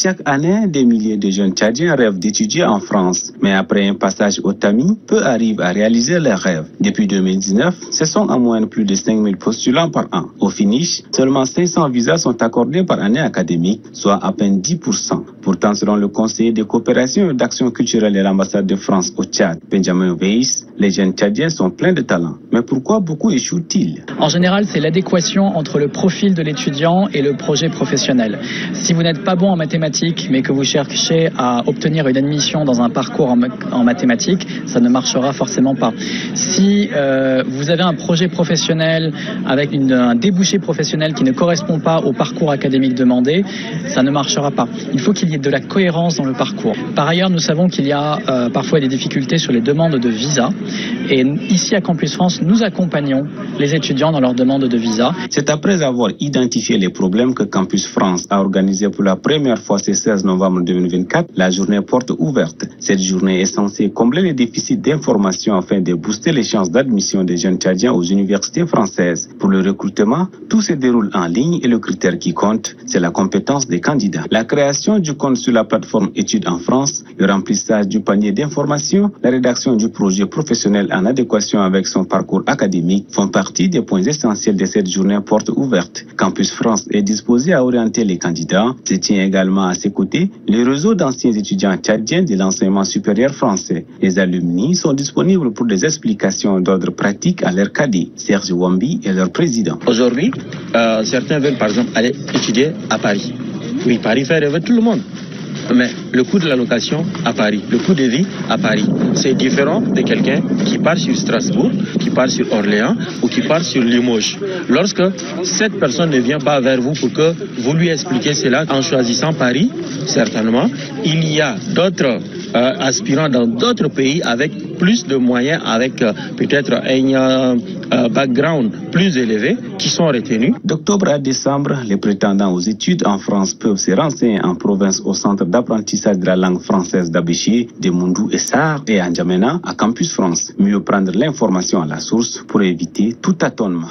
Chaque année, des milliers de jeunes Tchadiens rêvent d'étudier en France. Mais après un passage au tamis, peu arrivent à réaliser leurs rêves. Depuis 2019, ce sont en moyenne plus de 5000 postulants par an. Au finish, seulement 500 visas sont accordés par année académique, soit à peine 10%. Pourtant, selon le conseiller de coopération et d'action culturelle de l'ambassade de France au Tchad, Benjamin Weiss, les jeunes Tchadiens sont pleins de talent. Mais pourquoi beaucoup échouent-ils? En général, c'est l'adéquation entre le profil de l'étudiant et le projet professionnel. Si vous n'êtes pas bon en mathématiques, mais que vous cherchez à obtenir une admission dans un parcours en mathématiques, ça ne marchera forcément pas. Si vous avez un projet professionnel avec un débouché professionnel qui ne correspond pas au parcours académique demandé, ça ne marchera pas. Il faut qu'il y ait de la cohérence dans le parcours. Par ailleurs, nous savons qu'il y a parfois des difficultés sur les demandes de visa. Et ici à Campus France, nous accompagnons les étudiants dans leur demande de visa. C'est après avoir identifié les problèmes que Campus France a organisé pour la première fois ce 16 novembre 2024 la journée porte ouverte. Cette journée est censée combler les déficits d'information afin de booster les chances d'admission des jeunes Tchadiens aux universités françaises. Pour le recrutement, tout se déroule en ligne et le critère qui compte, c'est la compétence des candidats. La création du compte sur la plateforme Études en France, le remplissage du panier d'information, la rédaction du projet professionnel en adéquation avec son parcours académique font partie des points essentiels de cette journée porte ouverte. Campus France est disposé à orienter les candidats. Se tient également à ses côtés le réseau d'anciens étudiants tchadiens de l'enseignement supérieur français. Les alumni sont disponibles pour des explications d'ordre pratique à leur cadet. Serge Wambi est leur président. Aujourd'hui, certains veulent par exemple aller étudier à Paris. Oui, Paris fait rêver tout le monde. Mais le coût de la location à Paris, le coût de vie à Paris, c'est différent de quelqu'un qui part sur Strasbourg, qui part sur Orléans ou qui part sur Limoges. Lorsque cette personne ne vient pas vers vous pour que vous lui expliquiez cela en choisissant Paris, certainement, il y a d'autres aspirants dans d'autres pays avec plus de moyens, avec peut-être un background plus élevé qui sont retenus. D'octobre à décembre, les prétendants aux études en France peuvent se renseigner en province au centre d'apprentissage de la langue française d'Abéché, de Moundou et Sarr et à N'Djamena à Campus France. Mieux prendre l'information à la source pour éviter tout tâtonnement.